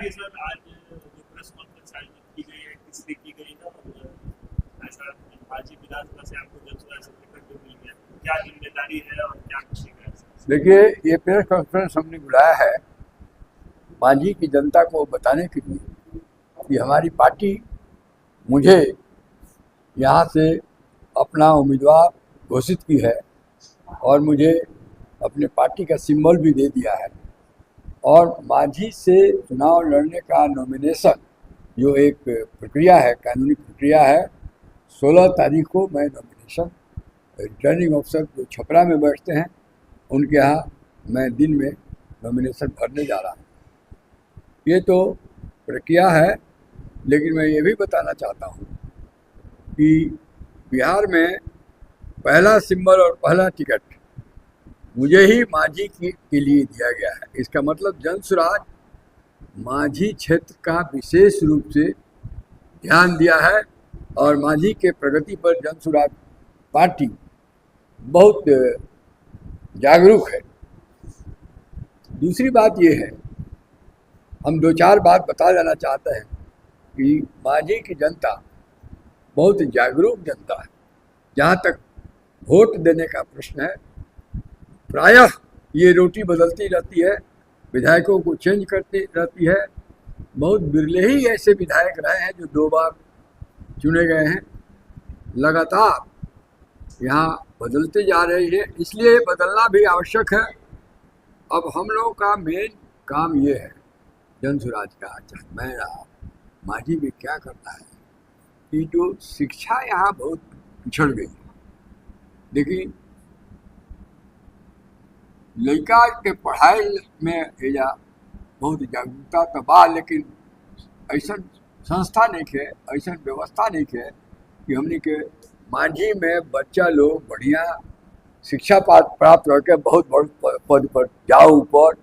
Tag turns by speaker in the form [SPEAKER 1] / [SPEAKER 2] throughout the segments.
[SPEAKER 1] बताएंगे सर, आज जो प्रेस कॉन्फ्रेंस आयोजित की गई है किससे की गई है, और ऐसा माजी विधानसभा से आपको जब से टिकट भी मिल गया, क्या जिम्मेदारी है और क्या खुशी का है?
[SPEAKER 2] देखिए, ये प्रेस कॉन्फ्रेंस हमने बुलाया है मांझी की जनता को बताने के लिए कि हमारी पार्टी मुझे यहाँ से अपना उम्मीदवार घोषित की है और मुझे अपने पार्टी का सिंबल भी दे दिया है। और मांझी से चुनाव लड़ने का नॉमिनेशन जो एक प्रक्रिया है, कानूनी प्रक्रिया है, 16 तारीख को मैं नॉमिनेशन रिटर्निंग अफसर जो छपरा में बैठते हैं उनके यहाँ मैं दिन में नॉमिनेशन भरने जा रहा हूँ। ये तो प्रक्रिया है, लेकिन मैं ये भी बताना चाहता हूँ कि बिहार में पहला सिंबल और पहला टिकट मुझे ही मांझी के लिए दिया गया है। इसका मतलब जनसुराज मांझी क्षेत्र का विशेष रूप से ध्यान दिया है और मांझी के प्रगति पर जनसुराज पार्टी बहुत जागरूक है। दूसरी बात ये है, हम दो चार बात बता देना चाहते हैं कि मांझी की जनता बहुत जागरूक जनता है। जहाँ तक वोट देने का प्रश्न है, प्रायः ये रोटी बदलती रहती है, विधायकों को चेंज करती रहती है। बहुत बिरले ही ऐसे विधायक रहे हैं जो 2 बार चुने गए हैं। लगातार यहाँ बदलते जा रही है, इसलिए बदलना भी आवश्यक है। अब हम लोगों का मेन काम ये है, जनसुराज का, चाहे मैं रहा, मांझी में क्या करना है कि जो शिक्षा यहाँ बहुत पिछड़ गई है। देखिए, लड़का के पढ़ाई में एजा बहुत जागरूकता तो बा, लेकिन ऐसा संस्था नहीं है, ऐसा व्यवस्था नहीं है कि हमने के मांझी में बच्चा लोग बढ़िया शिक्षा प्राप्त करके बहुत बड़े पद पर जाओ, ऊपर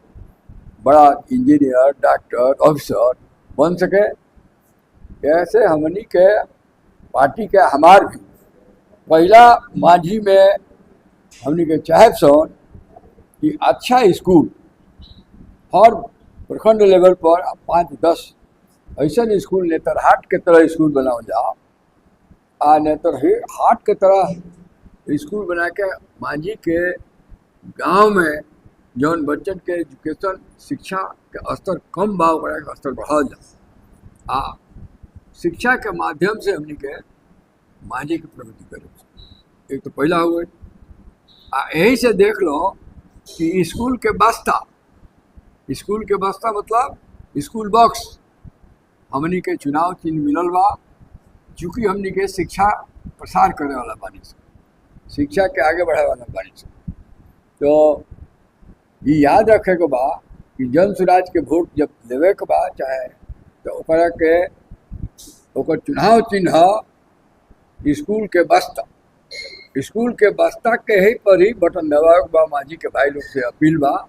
[SPEAKER 2] बड़ा इंजीनियर, डॉक्टर, ऑफिसर बन सके। ऐसे हमनी के पार्टी के हमार भी पहला मांझी में हमनी के चाहे सन कि अच्छा स्कूल हर प्रखंड लेवल पर 5-10 ऐसा स्कूल नेतरहाट के तरह स्कूल बनाओ जाओ, नेतरहाट के तरह स्कूल बना के मांझी के गांव में जौन बच्चन के एजुकेशन शिक्षा के स्तर कम बा ओकरा के स्तर बढ़ाओ जाओ। शिक्षा के माध्यम से हमने के मांझी की प्रगति करे। एक तो पहला हुए, यही से देख लो कि स्कूल के बस्ता मतलब स्कूल बॉक्स हमनी के चुनाव चिन्ह मिलल बा। चूँकि हमनी के शिक्षा प्रसार करे वाला बानी से, शिक्षा के आगे बढ़ाए वाला बानी से, तो ये याद रखे के बा कि जनसुराज के वोट जब देवे के बा चाहे तो ओकरा के ओकर चुनाव चिन्ह स्कूल के बस्ता के ही पर ही बटन दबावे के बा। मांझी के भाई लोग से अपील बा,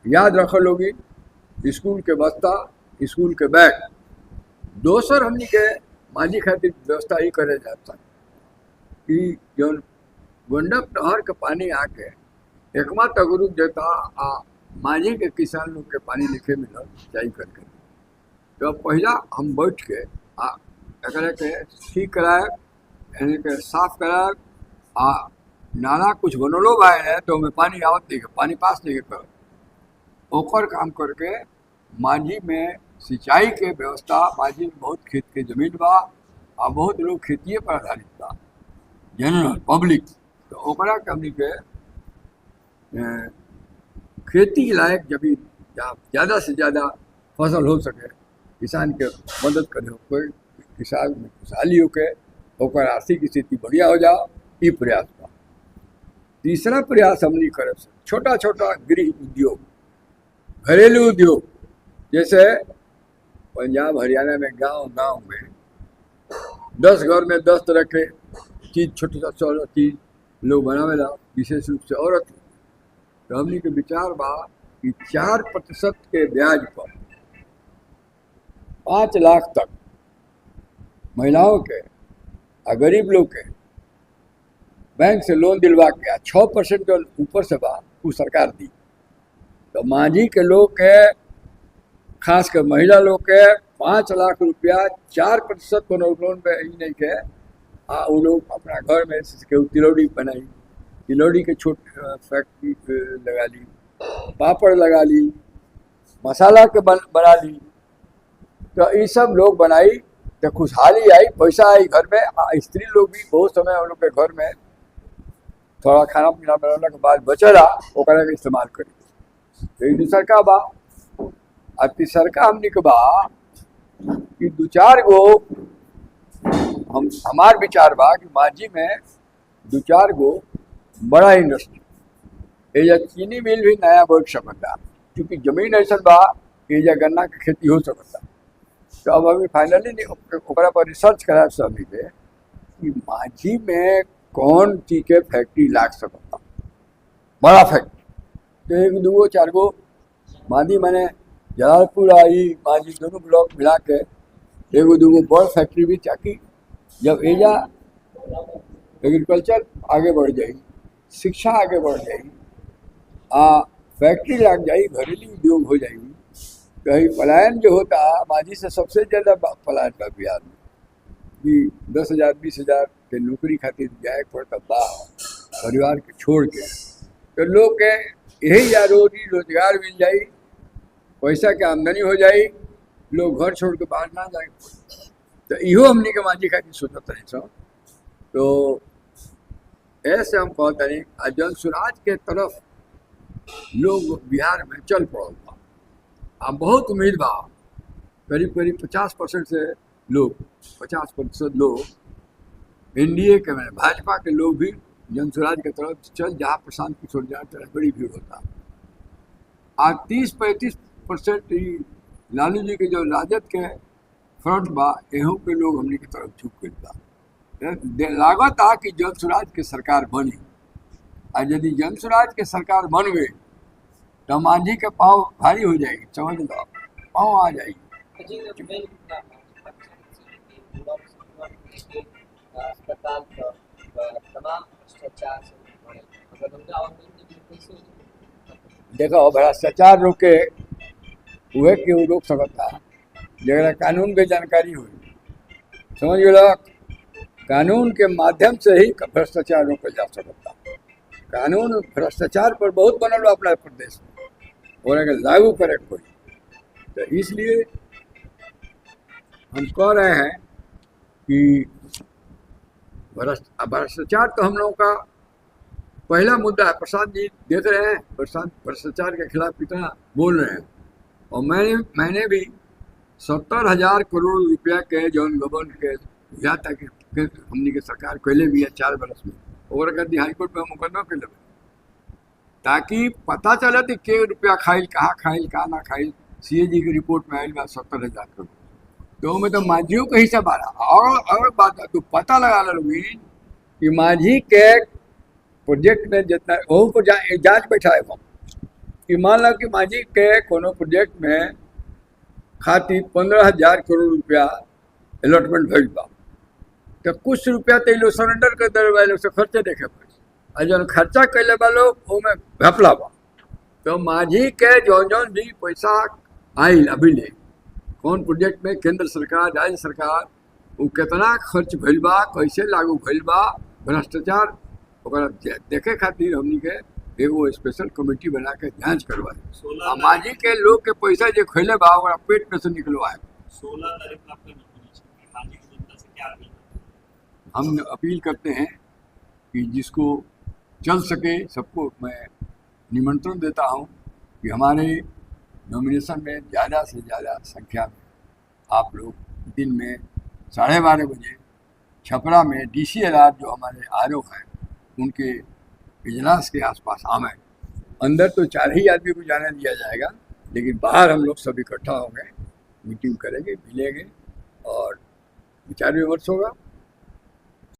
[SPEAKER 2] याद रखो लोगी, स्कूल के बस्ता, स्कूल के बैग। दोसर हमनी के मांझी खातिर व्यवस्था ही करे जाता कि जौन गंडक नहर के पानी आके एकमा तक रुक जाता, मांझी के किसान लोग के पानी लिखे मिलल सिंचाई करके। तो पहला हम बैठ के एकरा के ठीक कराए, यानी के साफ कराए, नाला कुछ बनलो बा है तो में पानी आवत नहीं, पानी पास नहीं कर ओकर काम करके मांझी में सिंचाई के व्यवस्था। मांझी में बहुत खेत के जमीन बा और बहुत लोग खेतिए पर आधारित बा, जनरल पब्लिक, तो ओकरा के हमनी के खेती लायक जमीन जहाँ ज़्यादा से ज़्यादा फसल हो सके, किसान के मदद करे, कोई किसान में खुशहाली होके ओकर आर्थिक स्थिति बढ़िया हो जाओ, ये प्रयास बा। तीसरा प्रयास हमनी करे छोटा छोटा गृह उद्योग, घरेलू उद्योग, जैसे पंजाब हरियाणा में गांव में 10 घर में 10 तरह के चीज़, छोटी छोटी चीज़ लोग बनावेला, विशेष रूप से औरत। तो हमनी के विचार बा कि 4% के ब्याज पर 5 लाख तक महिलाओं के और गरीब लोग के बैंक से लोन दिलवा के 6% जो ऊपर से बा वो सरकार दी। तो मांझी के लोग के खासकर महिला लोग के 5 लाख रुपया 4% को लोन पे ही नहीं के वो लोग अपना घर में तिलौड़ी बनाई, तिलौड़ी के छोट फैक्ट्री लगा ली, पापड़ लगा ली, मसाला के बना ली। तो ये सब लोग बनाई तो खुशहाली आई, पैसा आई घर में। स्त्री लोग भी बहुत समय उन लोग के घर में थोड़ा खाना पीना बनाने के बाद बचेला ओकरा के इस्तेमाल करी। तो ये दूसर का बा। और तीसर का हमने के बा कि 2-4 गो हमार विचार बा कि माझी में 2-4 गो बड़ा इंडस्ट्री एजा चीनी मिल भी नया बढ़ सकता, क्योंकि जमीन ऐसा बा कि एजा गन्ना की खेती हो सकता। तो अब अभी फाइनली ओकरा पर रिसर्च करा सभी पे कि माझी में कौन चीज के फैक्ट्री लाग सकता, बड़ा फैक्ट्री। तो 1-2-4 गो मादी मैंने जलालपुर आई माझी दोनों ब्लॉक मिला के 1-2 बड़ फैक्ट्री भी, ताकि जब एजा एग्रीकल्चर आगे बढ़ जाए, शिक्षा आगे बढ़ जाए, फैक्ट्री लग जाए, घरेलू उद्योग हो जाएगी, कहीं पलायन जो होता माझी से सबसे ज़्यादा पलायन का बिहार में कि 10,000 20,000 के नौकरी खातिर जाए पड़ता बाहर परिवार के छोड़ के। तो लोग के यही या रोजगार मिल जाए, पैसा के आमदनी हो जाए, लोग घर छोड़ के बाहर ना जाए। तो इहो हमने के माझी खातिर सोचत रहे सब। तो ऐसे हम कहते हैं आज जन स्वराज के तरफ लोग बिहार में चल पड़ल बा। अब बहुत उम्मीद बा, करीब 50% से लोग 50% लोग एनडीए के में भाजपा के लोग भी जन स्वराज के तरफ चल, जहाँ प्रशांत किशोर जाए तरह बड़ी भीड़ होता। आज 30-35% लालू जी के जो राजद के फ्रंट बा एहू के लोग हमने की तरफ झुक गई बा। लागत आ कि जन स्वराज के सरकार बनी, और यदि जन स्वराज के सरकार बन गई तो माझी के पाँव भारी हो जाएगी, समझ लो, पाँव आ जाएगी। देखो भ्रष्टाचार रोके हुए कि रोक सकता जरा कानून के जानकारी हुई, समझ लो, कानून के माध्यम से ही भ्रष्टाचार रोका जा सकता। कानून भ्रष्टाचार पर बहुत बनल अपना प्रदेश में, और अगर लागू करे कोई, तो इसलिए हम कह रहे हैं कि भ्रष्टाचार तो हम लोगों का पहला मुद्दा है। प्रसाद जी देख रहे हैं भ्रष्टाचार के खिलाफ कितना बोल रहे हैं, और मैंने भी 70,000 करोड़ रुपया के जौन गवर्नमेंट के या तक हमने के सरकार कैले भी है 4 बरस में, और अगर हाईकोर्ट में मुकदमा कर लेवे ताकि पता चले कि के रुपया खाइल, कहाँ ना खाइल। सीए जी की रिपोर्ट में आयल बा 70,000 करोड़, तो में तो माझियों का हिस्सा बारा। और बात तो पता लगा लोगी कि माझी के प्रोजेक्ट में जितना वह पर जाँच बैठा है कि मान लो कि माझी के कोनो प्रोजेक्ट में खातिर 15,000 करोड़ रुपया अलॉटमेंट भइल बा, तो कुछ रुपया तो लोग सरेंडर कर दे वाले से खर्चे देखे पड़े, और जौन खर्चा कैले बा लोग में घपला बा। तो माझी के जौन भी पैसा आयल अभी ले कौन प्रोजेक्ट में केंद्र सरकार राज्य सरकार वो कितना खर्च भइल बा, कैसे लागू भइल बा, भ्रष्टाचार ओकरा देखे खातिर हमनी के एगो स्पेशल कमेटी बना के जांच करवाए। माझी के लोग के पैसा जो खैले बा ओकरा पेट में से निकलवाए।
[SPEAKER 1] 16 तारीख को आपका माझी की जनता से क्या अपील?
[SPEAKER 2] हम अपील करते हैं कि जिसको चल सके सबको मैं निमंत्रण देता हूं कि हमारे नॉमिनेशन में ज़्यादा से ज़्यादा संख्या में आप लोग दिन में 12:30 बजे छपरा में DCLR जो हमारे आरओ हैं उनके इजलास के आसपास आवें। अंदर तो 4 ही आदमी को जाने दिया जाएगा, लेकिन बाहर हम लोग सब इकट्ठा होंगे, मीटिंग करेंगे, मिलेंगे और विचार विमर्श होगा।